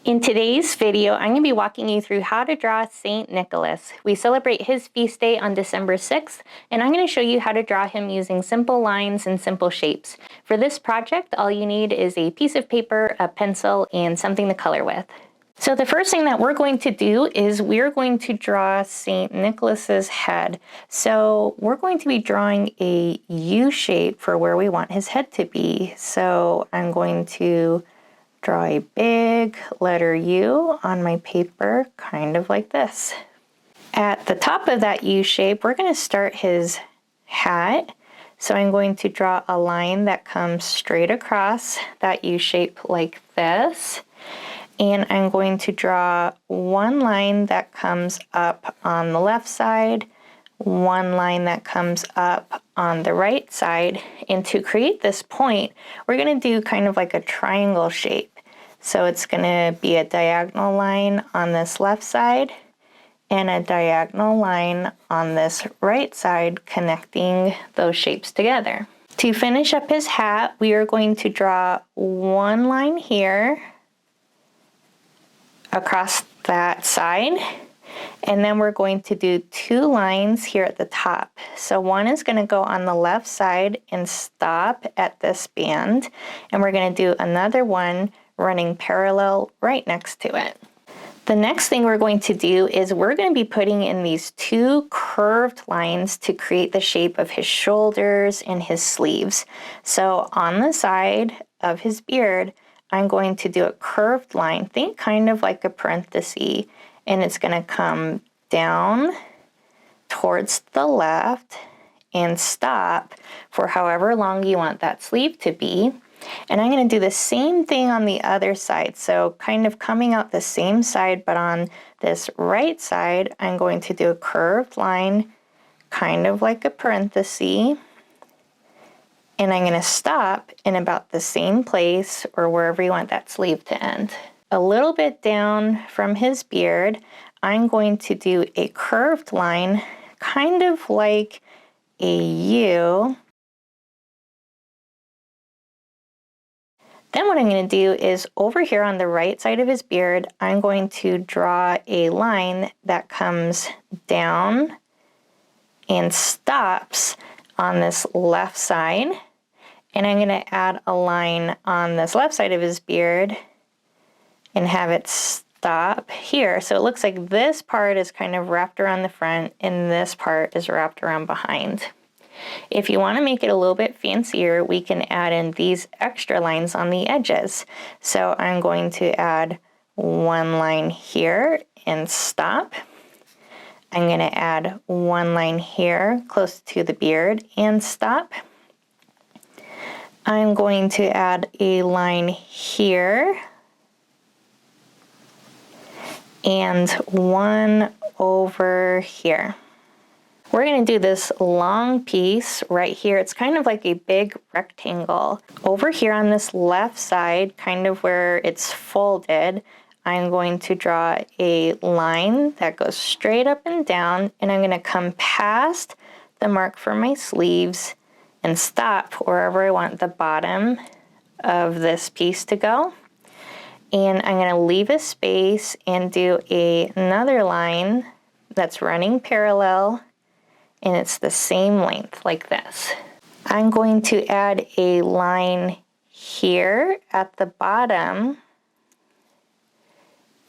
In today's video, I'm going to be walking you through how to draw St. Nicholas. We celebrate his feast day on December 6th, and I'm going to show you how to draw him using simple lines and simple shapes. For this project, all you need is a piece of paper, a pencil, and something to color with. So the first thing that we're going to do is we're going to draw St. Nicholas's head. So we're going to be drawing a U shape for where we want his head to be. So I'm going to draw a big letter U on my paper, kind of like this. At the top of that U shape, we're going to start his hat. So I'm going to draw a line that comes straight across that U shape like this. And I'm going to draw one line that comes up on the left side, one line that comes up on the right side. And to create this point, we're going to do kind of like a triangle shape. So it's going to be a diagonal line on this left side and a diagonal line on this right side, connecting those shapes together. To finish up his hat, we are going to draw one line here across that side, and then we're going to do two lines here at the top. So one is going to go on the left side and stop at this band, and we're going to do another one running parallel right next to it. The next thing we're going to do is we're going to be putting in these two curved lines to create the shape of his shoulders and his sleeves. So on the side of his beard, I'm going to do a curved line, think kind of like a parenthesis, and it's going to come down towards the left and stop for however long you want that sleeve to be. And I'm going to do the same thing on the other side. So kind of coming out the same side, but on this right side, I'm going to do a curved line, kind of like a parenthesis. And I'm going to stop in about the same place or wherever you want that sleeve to end. A little bit down from his beard, I'm going to do a curved line, kind of like a U. Then what I'm going to do is over here on the right side of his beard, I'm going to draw a line that comes down and stops on this left side. And I'm going to add a line on this left side of his beard and have it stop here. So it looks like this part is kind of wrapped around the front and this part is wrapped around behind. If you want to make it a little bit fancier, we can add in these extra lines on the edges. So I'm going to add one line here and stop. I'm going to add one line here close to the beard and stop. I'm going to add a line here and one over here. We're going to do this long piece right here. It's kind of like a big rectangle. Over here on this left side, kind of where it's folded, I'm going to draw a line that goes straight up and down, and I'm going to come past the mark for my sleeves and stop wherever I want the bottom of this piece to go. And I'm going to leave a space and do another line that's running parallel, and it's the same length like this. I'm going to add a line here at the bottom,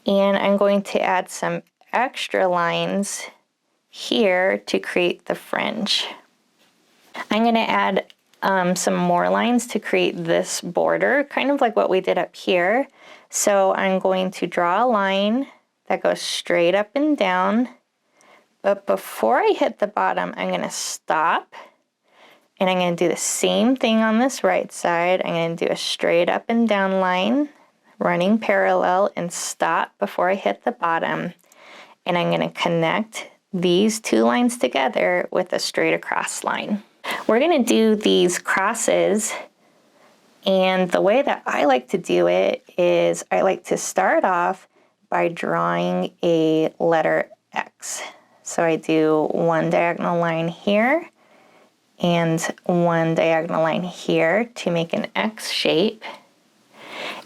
and I'm going to add some extra lines here to create the fringe. I'm going to add some more lines to create this border, kind of like what we did up here. So I'm going to draw a line that goes straight up and down. But before I hit the bottom, I'm going to stop. And I'm going to do the same thing on this right side. I'm going to do a straight up and down line, running parallel, and stop before I hit the bottom. And I'm going to connect these two lines together with a straight across line. We're going to do these crosses, and the way that I like to do it is I like to start off by drawing a letter X. So I do one diagonal line here and one diagonal line here to make an X shape.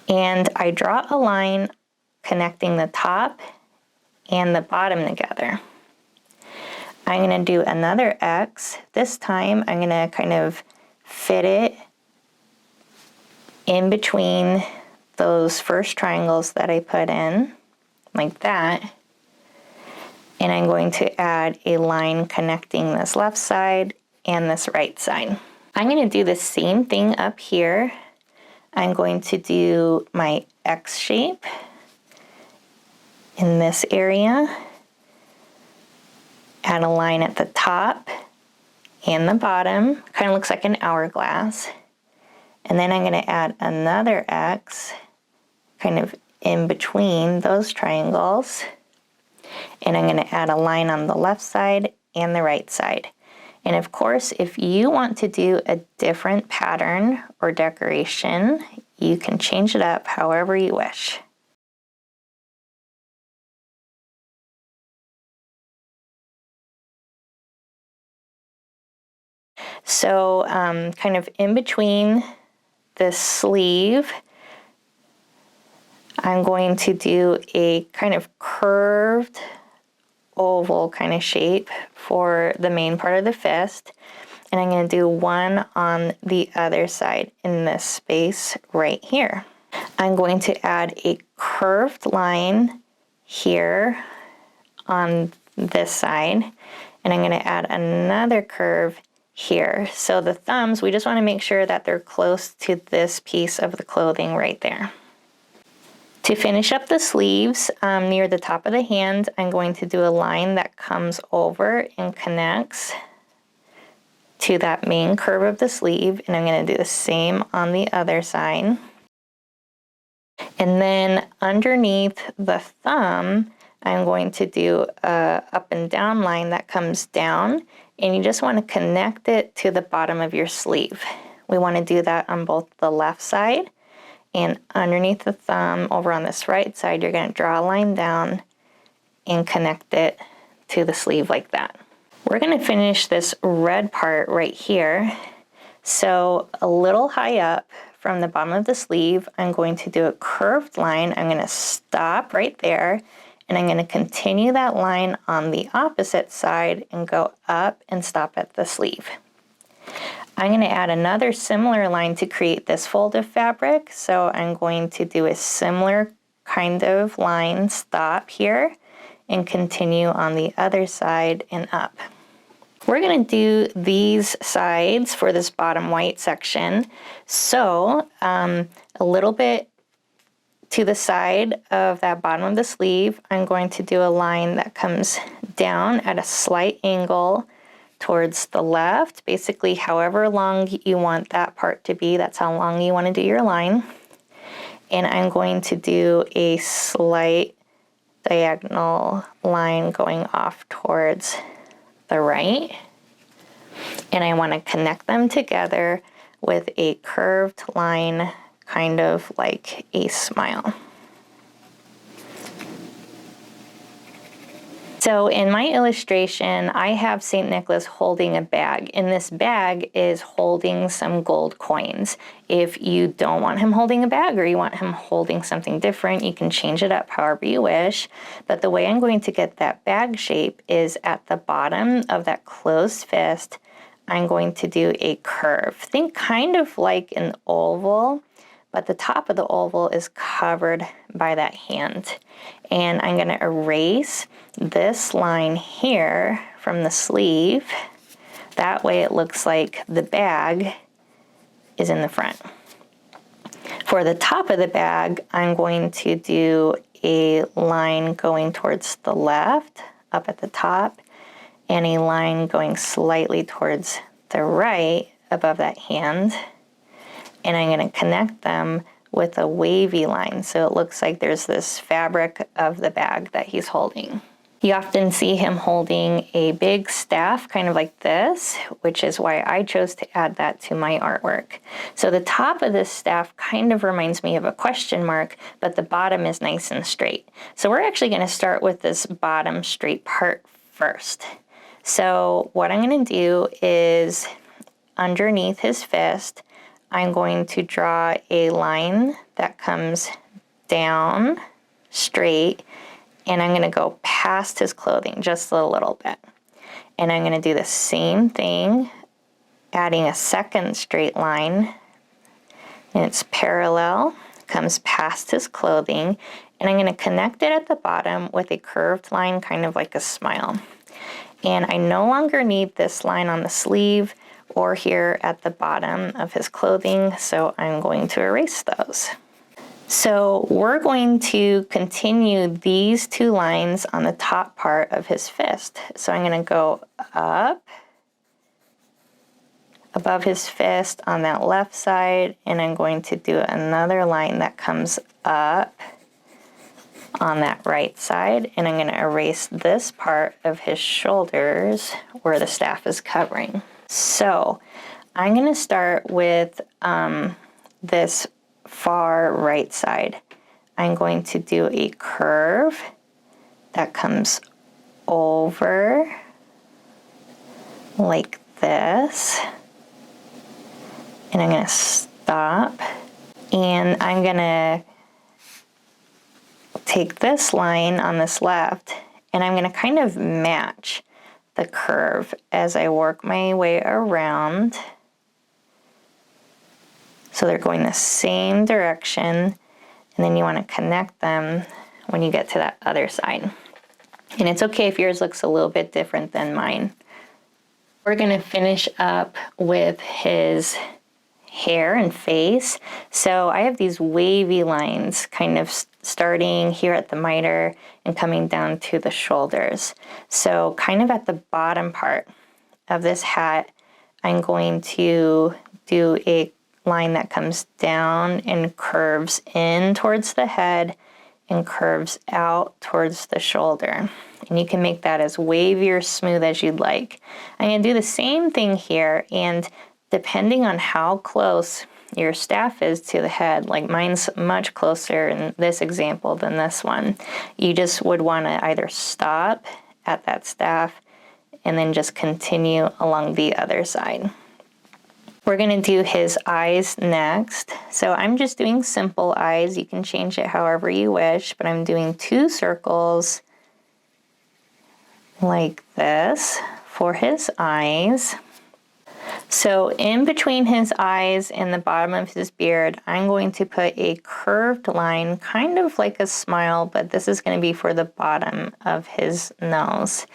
And I draw a line connecting the top and the bottom together. I'm going to do another X. This time I'm going to kind of fit it in between those first triangles that I put in, like that. And I'm going to add a line connecting this left side and this right side. I'm going to do the same thing up here. I'm going to do my X shape in this area. Add a line at the top and the bottom. Kind of looks like an hourglass. And then I'm going to add another X kind of in between those triangles. And I'm going to add a line on the left side and the right side. And of course, if you want to do a different pattern or decoration, you can change it up however you wish. So kind of in between this sleeve, I'm going to do a kind of curved oval kind of shape for the main part of the fist. And I'm going to do one on the other side in this space right here. I'm going to add a curved line here on this side. And I'm going to add another curve here. So the thumbs, we just want to make sure that they're close to this piece of the clothing right there. To finish up the sleeves, near the top of the hand, I'm going to do a line that comes over and connects to that main curve of the sleeve, and I'm going to do the same on the other side. And then underneath the thumb, I'm going to do a up and down line that comes down, and you just want to connect it to the bottom of your sleeve. We want to do that on both the left side and underneath the thumb over on this right side. You're going to draw a line down and connect it to the sleeve like that. We're going to finish this red part right here. So a little high up from the bottom of the sleeve, I'm going to do a curved line. I'm going to stop right there, and I'm going to continue that line on the opposite side and go up and stop at the sleeve. I'm going to add another similar line to create this fold of fabric. So I'm going to do a similar kind of line, stop here, and continue on the other side and up. We're going to do these sides for this bottom white section. So a little bit to the side of that bottom of the sleeve, I'm going to do a line that comes down at a slight angle towards the left. Basically, however long you want that part to be, that's how long you want to do your line. And I'm going to do a slight diagonal line going off towards the right. And I want to connect them together with a curved line, kind of like a smile. So in my illustration, I have St. Nicholas holding a bag, and this bag is holding some gold coins. If you don't want him holding a bag or you want him holding something different, you can change it up however you wish. But the way I'm going to get that bag shape is at the bottom of that closed fist, I'm going to do a curve. Think kind of like an oval, but the top of the oval is covered by that hand. And I'm going to erase this line here from the sleeve. That way it looks like the bag is in the front. For the top of the bag, I'm going to do a line going towards the left, up at the top, and a line going slightly towards the right above that hand. And I'm going to connect them with a wavy line, so it looks like there's this fabric of the bag that he's holding. You often see him holding a big staff, kind of like this, which is why I chose to add that to my artwork. So the top of this staff kind of reminds me of a question mark, but the bottom is nice and straight. So we're actually going to start with this bottom straight part first. So what I'm going to do is underneath his fist, I'm going to draw a line that comes down straight, and I'm gonna go past his clothing just a little bit. And I'm gonna do the same thing, adding a second straight line, and it's parallel, comes past his clothing, and I'm gonna connect it at the bottom with a curved line, kind of like a smile. And I no longer need this line on the sleeve or here at the bottom of his clothing, so I'm going to erase those. So we're going to continue these two lines on the top part of his fist. So I'm gonna go up above his fist on that left side, and I'm going to do another line that comes up on that right side, and I'm gonna erase this part of his shoulders where the staff is covering. So I'm gonna start with this far right side. I'm going to do a curve that comes over like this, and I'm gonna stop, and I'm gonna take this line on this left, and I'm gonna kind of match the curve as I work my way around. So they're going the same direction, and then you want to connect them when you get to that other side. And it's okay if yours looks a little bit different than mine. We're going to finish up with his hair and face. So I have these wavy lines kind of starting here at the miter and coming down to the shoulders. So kind of at the bottom part of this hat, I'm going to do a line that comes down and curves in towards the head and curves out towards the shoulder. And you can make that as wavy or smooth as you'd like. I'm gonna do the same thing here, and depending on how close your staff is to the head, like mine's much closer in this example than this one, you just would wanna either stop at that staff and then just continue along the other side. We're gonna do his eyes next. So I'm just doing simple eyes. You can change it however you wish, but I'm doing 2 circles like this for his eyes. So in between his eyes and the bottom of his beard, I'm going to put a curved line, kind of like a smile, but this is gonna be for the bottom of his nose.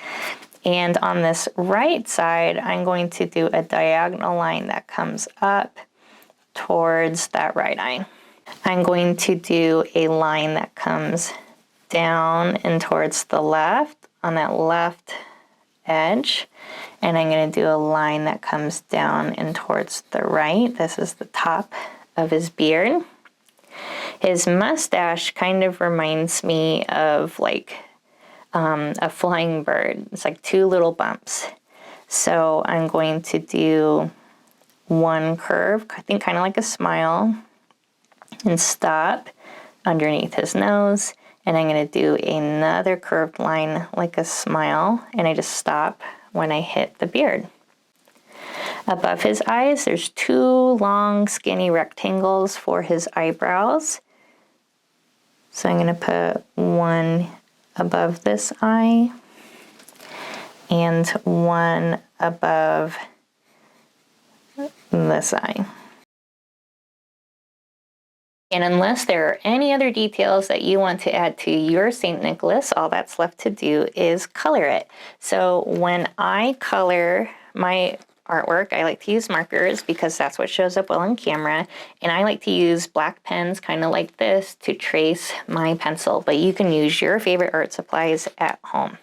And on this right side, I'm going to do a diagonal line that comes up towards that right eye. I'm going to do a line that comes down and towards the left on that left edge. And I'm going to do a line that comes down and towards the right. This is the top of his beard. His mustache kind of reminds me of like a flying bird. It's like 2 little bumps. So I'm going to do one curve, I think kind of like a smile, and stop underneath his nose. And I'm going to do another curved line like a smile, and I just stop when I hit the beard. Above his eyes, there's 2 long skinny rectangles for his eyebrows. So I'm going to put one above this eye and one above this eye. And unless there are any other details that you want to add to your St. Nicholas, all that's left to do is color it. So when I color my artwork, I like to use markers because that's what shows up well on camera. And I like to use black pens, kind of like this, to trace my pencil. But you can use your favorite art supplies at home.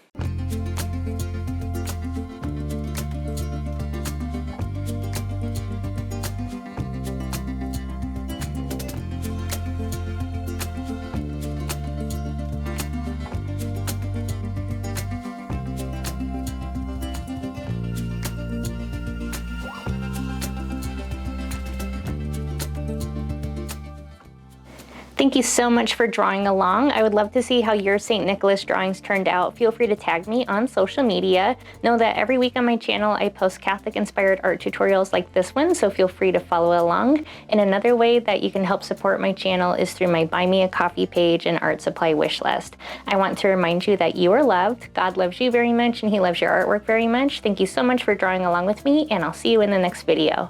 Thank you so much for drawing along. I would love to see how your St. Nicholas drawings turned out. Feel free to tag me on social media. Know that every week on my channel I post Catholic-inspired art tutorials like this one, so feel free to follow along. And another way that you can help support my channel is through my Buy Me a Coffee page and art supply wish list. I want to remind you that you are loved, God loves you very much, and He loves your artwork very much. Thank you so much for drawing along with me, and I'll see you in the next video.